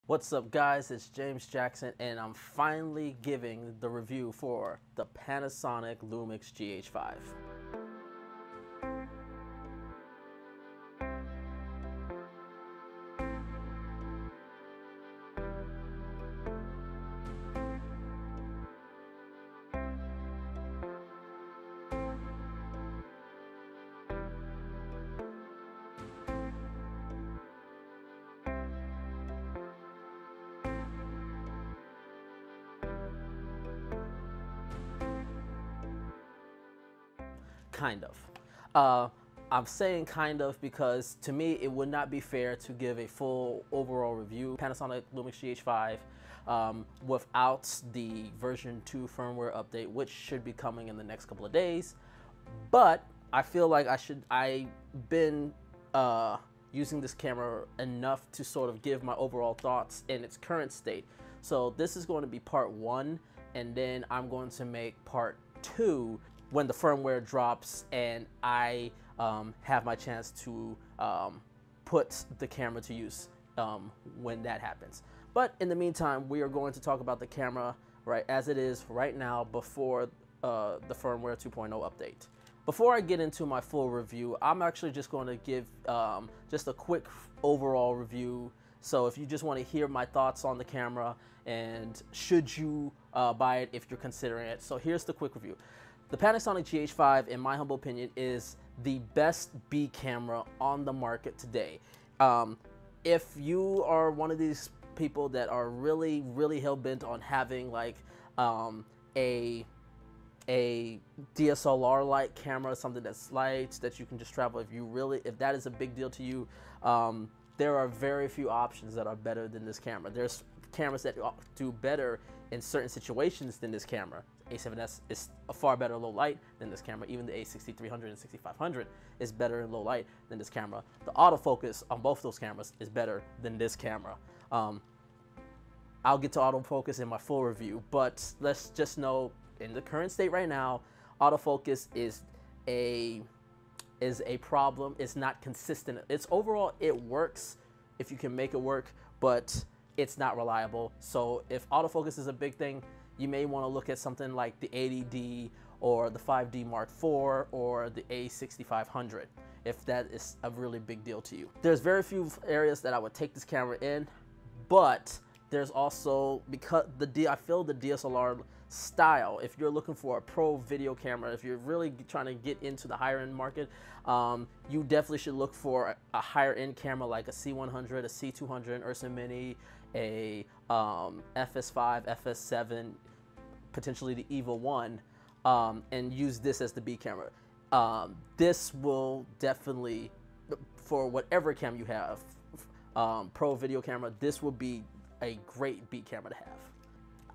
What's up guys, it's James Jackson and I'm finally giving the review for the Panasonic Lumix GH5. Kind of. I'm saying kind of because to me it would not be fair to give a full overall review Panasonic Lumix GH5 without the version 2 firmware update, which should be coming in the next couple of days. But I feel like I've been using this camera enough to sort of give my overall thoughts in its current state. So this is going to be part 1, and then I'm going to make part 2 when the firmware drops and I have my chance to put the camera to use when that happens. But in the meantime, we are going to talk about the camera right as it is right now before the firmware 2.0 update. Before I get into my full review, I'm actually just going to give just a quick overall review. So if you just want to hear my thoughts on the camera and should you buy it if you're considering it. So here's the quick review. The Panasonic GH5, in my humble opinion, is the best B camera on the market today. If you are one of these people that are really hell-bent on having like a DSLR-like camera, something that's light, that you can just travel, if that is a big deal to you, there are very few options that are better than this camera. There's cameras that do better in certain situations than this camera. A7S is a far better low light than this camera. Even the A6300 and 6500 is better in low light than this camera. The autofocus on both those cameras is better than this camera. I'll get to autofocus in my full review, but let's just know in the current state right now, autofocus is a problem. It's not consistent. It's overall, it works if you can make it work, but it's not reliable. So if autofocus is a big thing, you may want to look at something like the 80D or the 5D Mark IV or the A6500 if that is a really big deal to you. There's very few areas that I would take this camera in, but there's also, because I feel the DSLR style, if you're looking for a pro video camera, if you're really trying to get into the higher end market, you definitely should look for a higher end camera like a C100, a C200, Ursa Mini, a FS5, FS7, potentially the EVA 1, and use this as the B camera. This will definitely, for whatever camera you have, pro video camera, this will be a great B camera to have.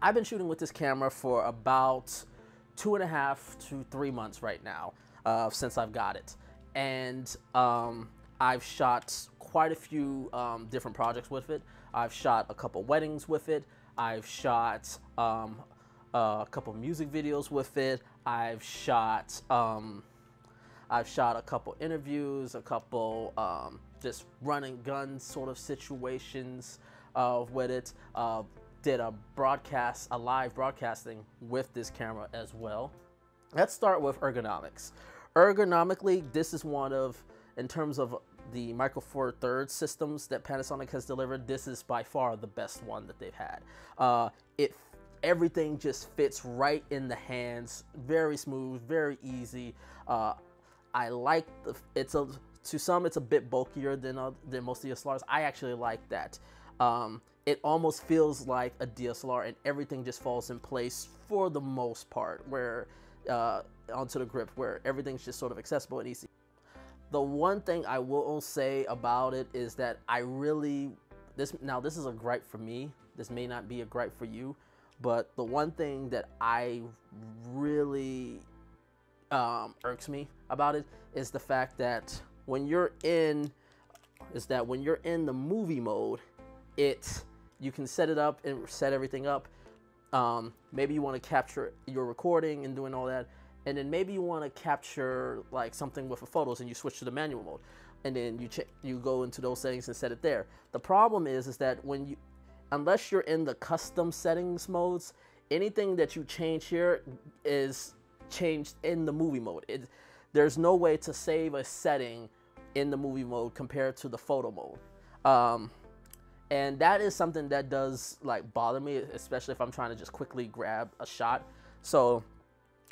I've been shooting with this camera for about 2.5 to 3 months right now, since I've got it. And I've shot quite a few different projects with it. I've shot a couple weddings with it. I've shot a couple music videos with it. I've shot a couple interviews, a couple just run and gun sort of situations with it. Did a live broadcasting with this camera as well. Let's start with ergonomics. Ergonomically, this is one of, in terms of the Micro Four Thirds systems that Panasonic has delivered, this is by far the best one that they've had. Everything just fits right in the hands, very smooth, very easy. I like to some it's a bit bulkier than most DSLRs. I actually like that. It almost feels like a DSLR and everything just falls in place for the most part, where onto the grip, where everything's just sort of accessible and easy. The one thing I will say about it is that this is a gripe for me. This may not be a gripe for you, but the one thing that I really irks me about it is the fact that when you're in the movie mode, you can set it up and set everything up. Maybe you want to capture your recording and doing all that, and then maybe you want to capture like something with the photos and you switch to the manual mode, and then you go into those settings and set it there. The problem is that when unless you're in the custom settings modes, anything that you change here is changed in the movie mode. There's no way to save a setting in the movie mode compared to the photo mode. And that is something that does like bother me, especially if I'm trying to just quickly grab a shot. So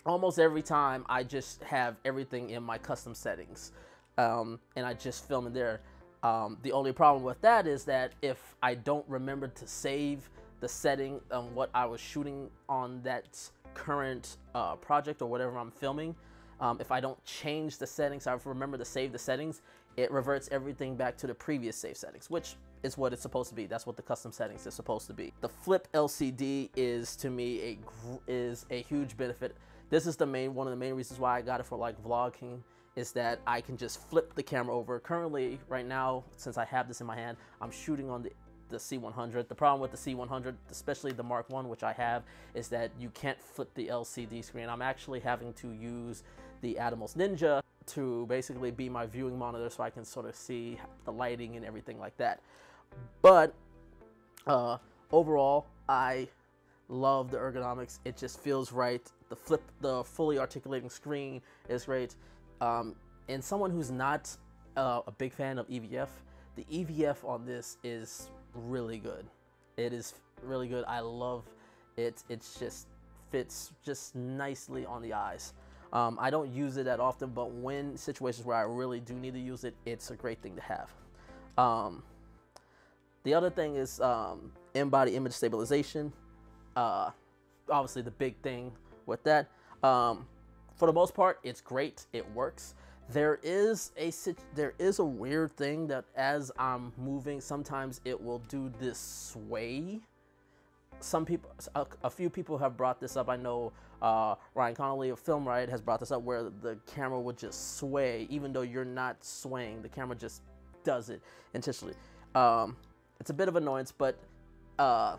almost every time I just have everything in my custom settings, and I just film in there. The only problem with that is that if I don't remember to save the setting on what I was shooting on that current project or whatever I'm filming, if I don't change the settings, I remember to save the settings, it reverts everything back to the previous save settings, which is what it's supposed to be. That's what the custom settings is supposed to be. The flip LCD is, to me, a huge benefit. This is one of the main reasons why I got it for like vlogging, is that I can just flip the camera over. Currently, right now, since I have this in my hand, I'm shooting on the C100. The problem with the C100, especially the Mark I, which I have, is that you can't flip the LCD screen. I'm actually having to use the Atomos Ninja to basically be my viewing monitor so I can sort of see the lighting and everything like that. But overall, I love the ergonomics. It just feels right. The fully articulating screen is great. And someone who's not a big fan of EVF, the EVF on this is really good. It is really good. I love it. It just fits just nicely on the eyes. I don't use it that often, but when situations where I really do need to use it, it's a great thing to have. The other thing is in-body image stabilization. Obviously the big thing with that. For the most part, it's great. It works. There is a weird thing that as I'm moving, sometimes it will do this sway. A few people have brought this up. I know Ryan Connolly of Film Riot has brought this up, where the camera would just sway even though you're not swaying. The camera just does it intentionally. It's a bit of annoyance, but I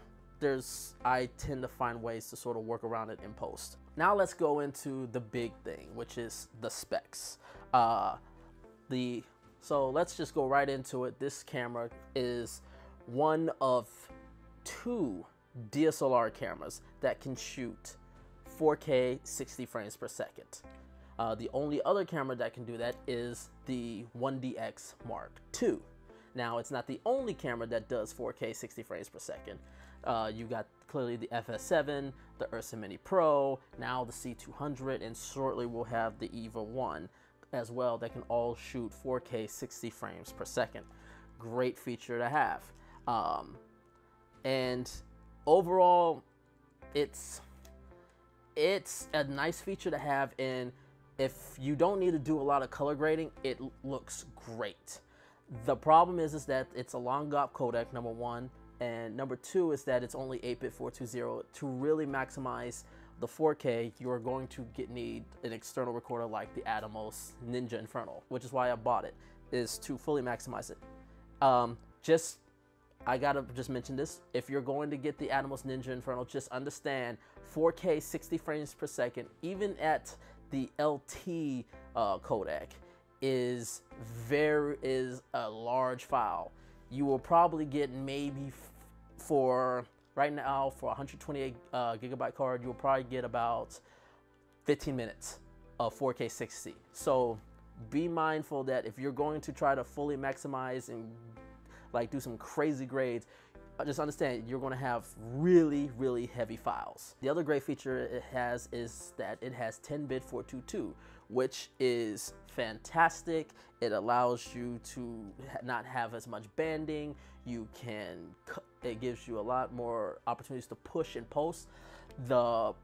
tend to find ways to sort of work around it in post. Now let's go into the big thing, which is the specs. So let's just go right into it. This camera is one of 2 DSLR cameras that can shoot 4K 60 frames per second. The only other camera that can do that is the 1DX Mark II. Now, it's not the only camera that does 4K 60 frames per second. You got clearly the FS7, the Ursa Mini Pro, now the C200, and shortly we'll have the EVA 1 as well that can all shoot 4K 60 frames per second. Great feature to have. And overall, it's a nice feature to have, and if you don't need to do a lot of color grading, it looks great. The problem is that it's a long GOP codec, number 1, and number 2 is that it's only 8-bit 420. To really maximize the 4K, you're going to need an external recorder like the Atomos Ninja Inferno, which is why I bought it, is to fully maximize it. I gotta just mention this, if you're going to get the Atomos Ninja Inferno, just understand 4K 60 frames per second, even at the LT codec, is a large file. You will probably get maybe for right now, for 128 gigabyte card, you'll probably get about 15 minutes of 4K 60. So be mindful that if you're going to try to fully maximize and like do some crazy grades, just understand you're going to have really, really heavy files. The other great feature it has is that it has 10-bit 422, which is fantastic. It allows you to not have as much banding. It gives you a lot more opportunities to push and post. The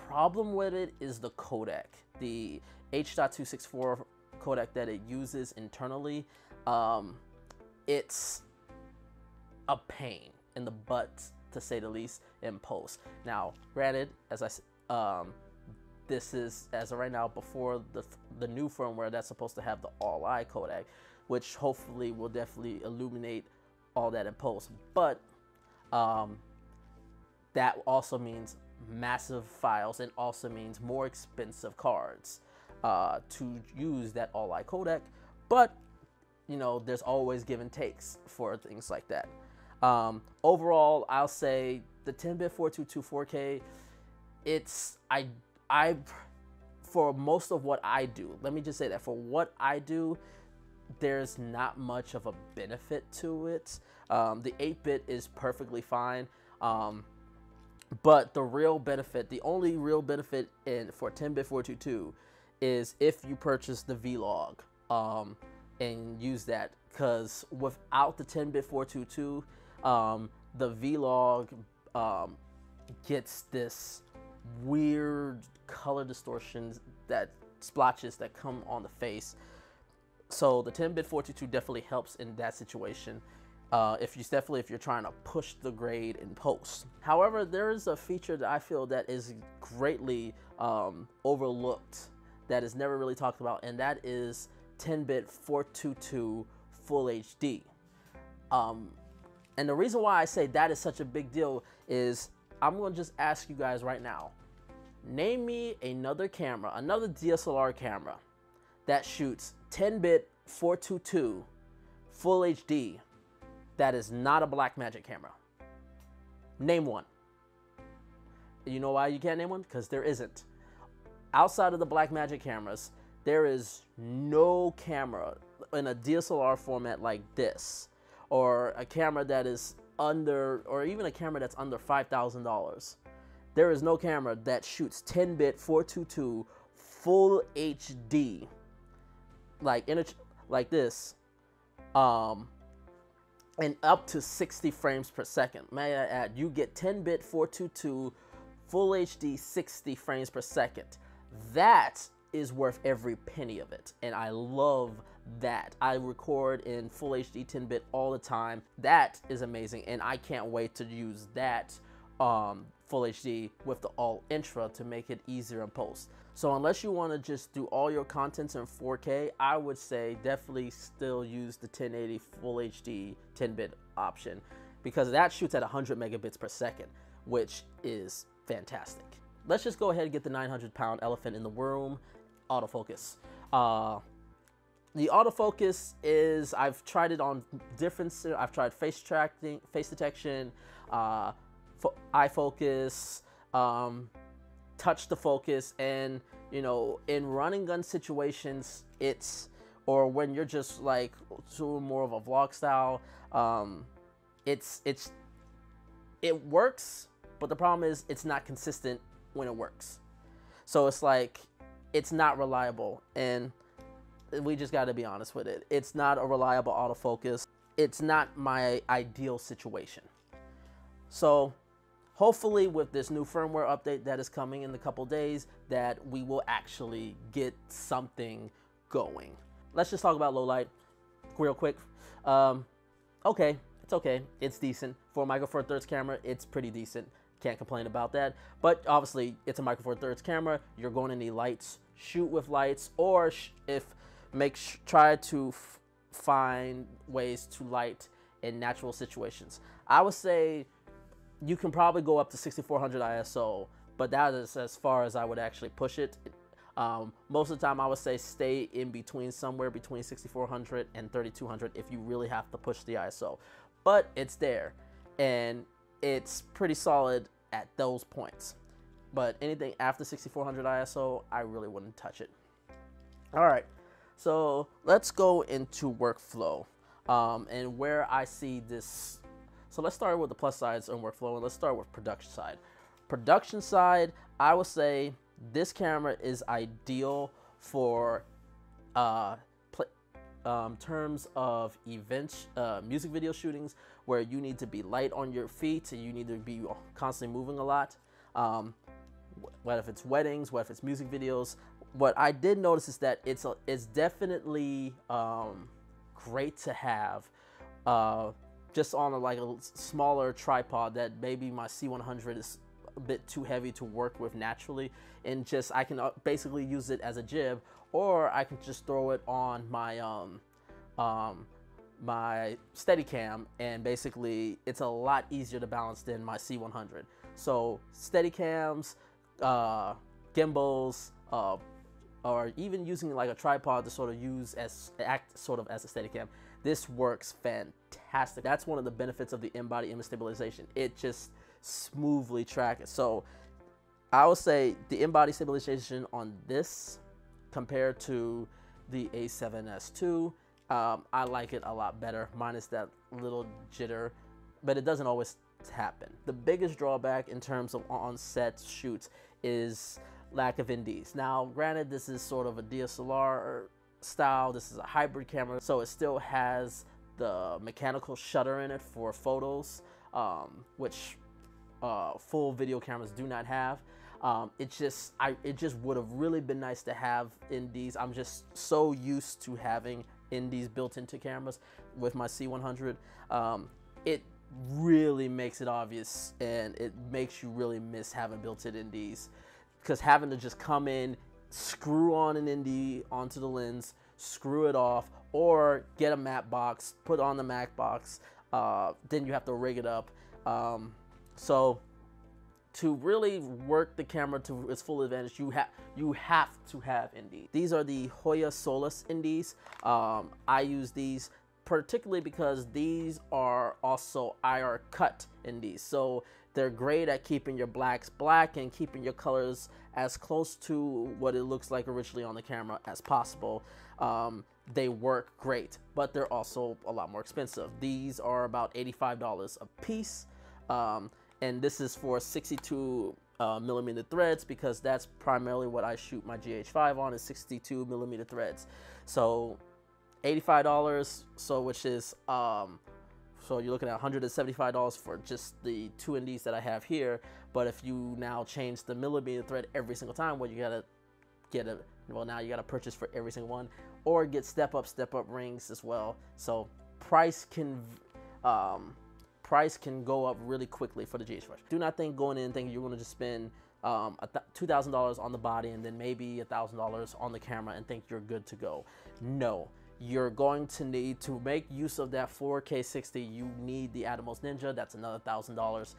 problem with it is the codec. The H.264 codec that it uses internally, it's a pain in the butt, to say the least, in post. Now, granted, as this is, as of right now, before the new firmware that's supposed to have the all-eye codec, which hopefully will definitely illuminate all that in post. But that also means massive files, and also means more expensive cards to use that all-eye codec. But, you know, there's always give and takes for things like that. Overall, I'll say the 10-bit 422 4K, I for most of what I do, let me just say that for what I do, there's not much of a benefit to it. The 8-bit is perfectly fine, but the real benefit, the only real benefit for 10-bit 422 is if you purchase the Vlog and use that, because without the 10-bit 422, the Vlog gets this weird color distortions, that splotches that come on the face. So the 10-bit 422 definitely helps in that situation. If you're trying to push the grade in post. However, there is a feature that I feel that is greatly overlooked, that is never really talked about, and that is 10-bit 422 Full HD. And the reason why I say that is such a big deal is I'm going to just ask you guys right now, name me another camera, another DSLR camera that shoots 10-bit 422 Full HD that is not a Blackmagic camera. Name one. You know why you can't name one? Because there isn't. Outside of the Blackmagic cameras, there is no camera in a DSLR format like this, or a camera that is under, or even a camera that's under $5,000. There is no camera that shoots 10-bit 422 Full HD like this, and up to 60 frames per second. May I add, you get 10-bit 422 Full HD 60 frames per second. That is worth every penny of it, and I love that. I record in Full HD 10-bit all the time. That is amazing, and I can't wait to use that Full HD with the All Intra to make it easier in post. So unless you want to just do all your contents in 4K, I would say definitely still use the 1080 Full HD 10-bit option, because that shoots at 100 megabits per second, which is fantastic. Let's just go ahead and get the 900-pound elephant in the room, autofocus. The autofocus is, I've tried it on different, I've tried face tracking, face detection, eye focus, touch to focus, and you know, in running gun situations, or when you're just like doing more of a vlog style, it works, but the problem is it's not consistent when it works. So it's like, it's not reliable, and we just got to be honest with it. It's not a reliable autofocus. It's not my ideal situation. So hopefully with this new firmware update that is coming in a couple days, that we will actually get something going. Let's just talk about low light real quick. Okay, it's okay. It's decent. For a Micro Four Thirds camera, it's pretty decent. Can't complain about that. But obviously, it's a Micro Four Thirds camera. You're going to need lights. Shoot with lights, or try to find ways to light in natural situations. I would say you can probably go up to 6400 ISO, but that is as far as I would actually push it. Most of the time I would say stay in between, somewhere between 6400 and 3200 if you really have to push the ISO. But it's there, and it's pretty solid at those points. But anything after 6400 ISO, I really wouldn't touch it. All right, so let's go into workflow and where I see this. So let's start with the plus sides on workflow, and let's start with production side. Production side, I would say this camera is ideal for terms of events, music video shootings, where you need to be light on your feet and you need to be constantly moving a lot. What if it's weddings, what if it's music videos. What I did notice is that it's definitely great to have just on a smaller tripod, that maybe my C100 is a bit too heavy to work with naturally, and just I can basically use it as a jib, or I can just throw it on my my Steadicam, and basically it's a lot easier to balance than my C100. So Steadicams, gimbals, or even using like a tripod to sort of act as a Steadicam, this works fantastic. That's one of the benefits of the in-body image stabilization. It just smoothly tracks it. So I would say the in-body stabilization on this compared to the A7S II, I like it a lot better, minus that little jitter, but it doesn't always happen. The biggest drawback in terms of on-set shoots is lack of NDs. Now, granted, this is sort of a DSLR style. This is a hybrid camera, so it still has the mechanical shutter in it for photos, which full video cameras do not have. It just would have really been nice to have NDs. I'm just so used to having NDs built into cameras with my C100. It really makes it obvious, and it makes you really miss having built-in NDs, because having to just come in, screw on an ND onto the lens, screw it off, or get a matte box, put on the matte box, then you have to rig it up. So to really work the camera to its full advantage, you have to have ND. These are the Hoya Solus NDs. I use these particularly because these are also IR cut NDs. So they're great at keeping your blacks black and keeping your colors as close to what it looks like originally on the camera as possible. They work great, but they're also a lot more expensive. These are about $85 a piece. And this is for 62 millimeter threads, because that's primarily what I shoot my GH5 on, is 62 millimeter threads. So $85, so which is so you're looking at $175 for just the two NDs that I have here. But if you now change the millimeter thread every single time, well, you gotta get a, well, now you gotta purchase for every single one, or get step up rings as well. So price can go up really quickly for the GH5. Do not think going in thinking you're going to just spend $2,000 on the body and then maybe $1,000 on the camera and think you're good to go. No, you're going to need to make use of that 4K 60. You need the Atomos Ninja. That's another $1,000.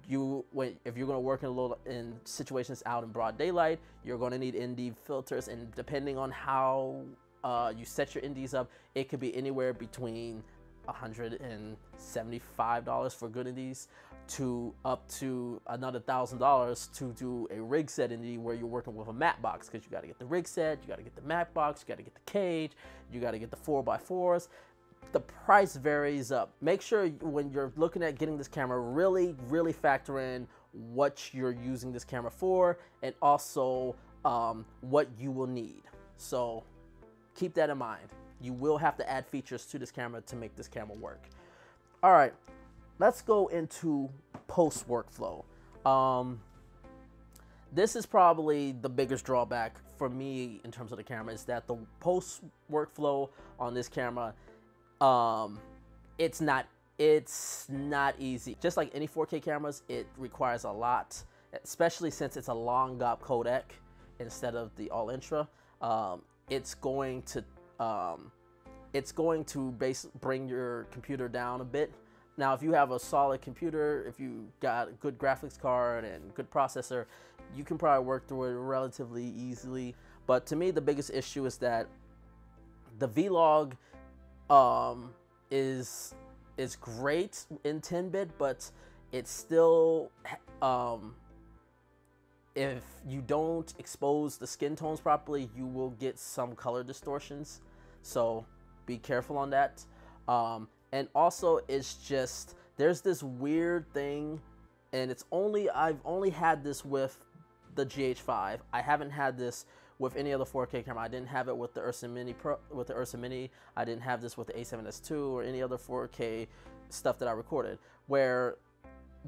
If you're going to work in situations out in broad daylight, you're going to need ND filters, and depending on how you set your NDs up, it could be anywhere between $175 for good NDs to up to another $1,000 to do a rig set ND where you're working with a matte box, because you got to get the rig set, you got to get the matte box, you got to get the cage, you got to get the 4x4s. The price varies up. Make sure when you're looking at getting this camera, really factor in what you're using this camera for, and also what you will need. So keep that in mind. You will have to add features to this camera to make this camera work. All right, let's go into post workflow. This is probably the biggest drawback for me in terms of the camera, is that the post workflow on this camera, it's not easy. Just like any 4K cameras, it requires a lot, especially since it's a long GOP codec instead of the all intra. It's going to bring your computer down a bit. Now, if you have a solid computer, if you got a good graphics card and good processor, you can probably work through it relatively easily. But to me, the biggest issue is that the Vlog is great in 10-bit, but it's still, if you don't expose the skin tones properly, you will get some color distortions. So be careful on that. And also, it's just, there's this weird thing, and I've only had this with the GH5. I haven't had this with any other 4K camera. I didn't have it with the Ursa Mini I didn't have this with the A7S II or any other 4K stuff that I recorded, where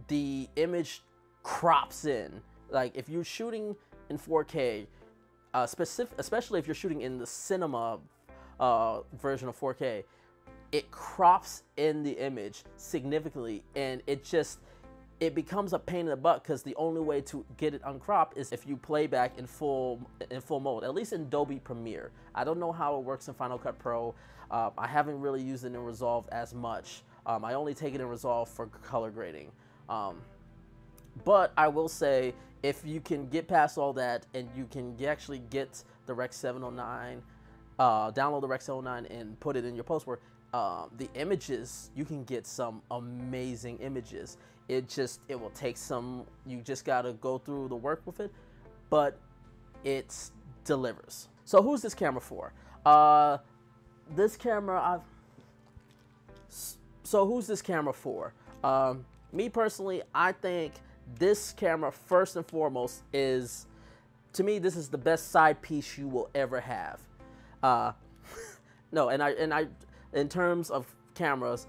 the image crops in. Like, if you're shooting in 4K, especially if you're shooting in the cinema version of 4K, it crops in the image significantly, and it becomes a pain in the butt, because the only way to get it uncropped is if you play back in full mode, at least in Adobe Premiere. I don't know how it works in Final Cut Pro. I haven't really used it in Resolve as much. I only take it in Resolve for color grading. But I will say, if you can get past all that and you can actually get the Rec 709, download the Rec 709 and put it in your post work, the images, you can get some amazing images. It will take some, you just gotta go through the work with it, but it delivers. So who's this camera for? This camera, so who's this camera for? Me personally, I think this camera first and foremost is, to me, this is the best side piece you will ever have. No, in terms of cameras,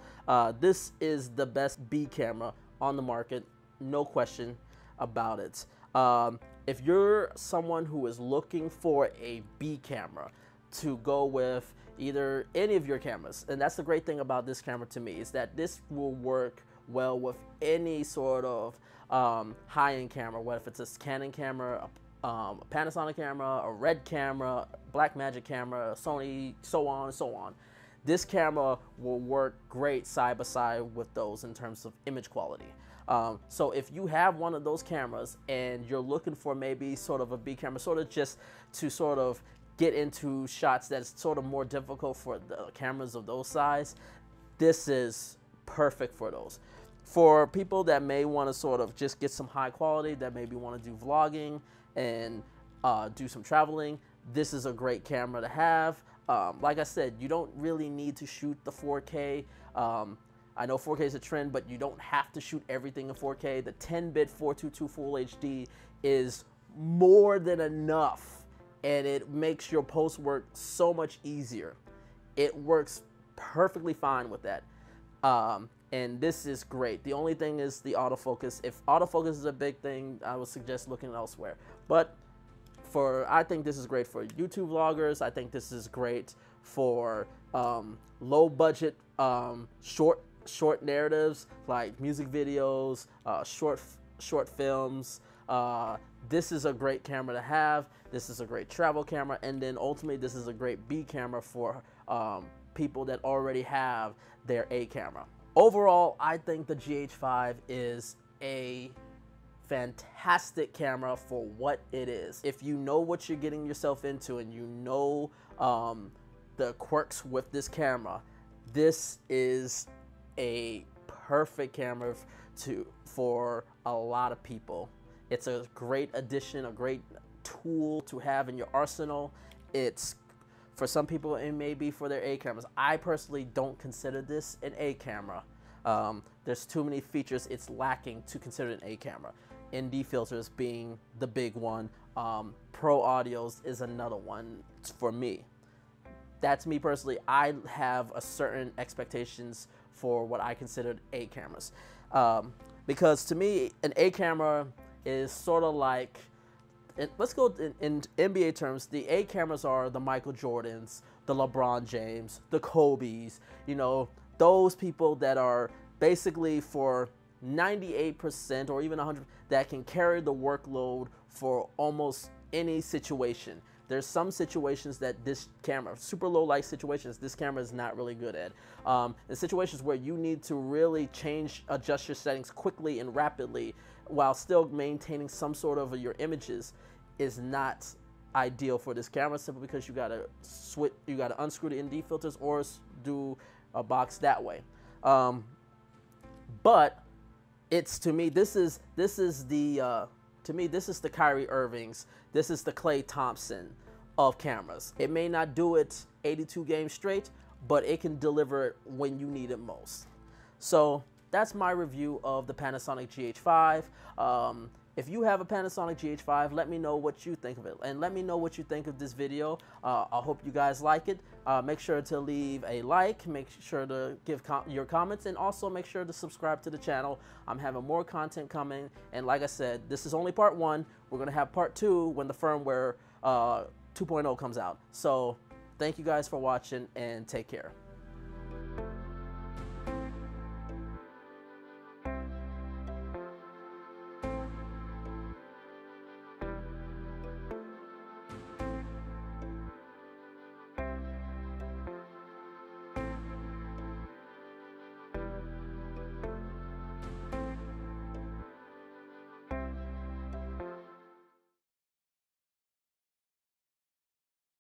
this is the best B camera on the market, no question about it. If you're someone who is looking for a B camera to go with either any of your cameras, and that's the great thing about this camera to me, is that this will work well with any sort of high-end camera, whether if it's a Canon camera, a Panasonic camera, a Red camera, Blackmagic camera, Sony, so on and so on. This camera will work great side by side with those in terms of image quality. So if you have one of those cameras and you're looking for maybe sort of a B camera, sort of just to sort of get into shots that's sort of more difficult for the cameras of those size, this is perfect for those. For people that may want to sort of just get some high quality, that maybe want to do vlogging and do some traveling, this is a great camera to have. Like I said, you don't really need to shoot the 4K. I know 4K is a trend, but you don't have to shoot everything in 4K. The 10-bit 422 Full HD is more than enough, and it makes your post work so much easier. It works perfectly fine with that. And this is great. The only thing is the autofocus. If autofocus is a big thing, I would suggest looking elsewhere. But I think this is great for YouTube vloggers. I think this is great for low budget, short narratives like music videos, short films. This is a great camera to have. This is a great travel camera, and then ultimately this is a great B camera for people that already have their A camera. Overall, I think the GH5 is a fantastic camera for what it is. If you know what you're getting yourself into and you know the quirks with this camera, this is a perfect camera for a lot of people. It's a great addition, a great tool to have in your arsenal. It's, for some people, it may be for their A cameras. I personally don't consider this an A camera. There's too many features it's lacking to consider an A camera. ND filters being the big one. Pro audios is another one for me. That's me personally. I have a certain expectations for what I considered A cameras. Because to me, an A camera is sort of like, let's go in NBA terms, the A cameras are the Michael Jordans, the LeBron James, the Kobes, you know, those people that are basically for 98% or even 100% that can carry the workload for almost any situation. There's some situations that this camera, super low light situations, this camera is not really good at. In situations where you need to really adjust your settings quickly and rapidly while still maintaining some sort of your images, is not ideal for this camera, simply because you gotta unscrew the ND filters or do a box that way. But it's, to me, this is the Kyrie Irvings, this is the Klay Thompson of cameras. It may not do it 82 games straight, but it can deliver it when you need it most. So that's my review of the Panasonic GH5. If you have a Panasonic GH5, let me know what you think of it, and let me know what you think of this video. I hope you guys like it. Make sure to leave a like, make sure to give your comments, and also make sure to subscribe to the channel. I'm having more content coming, and like I said, this is only part 1. We're going to have part 2 when the firmware 2.0 comes out. So thank you guys for watching, and take care.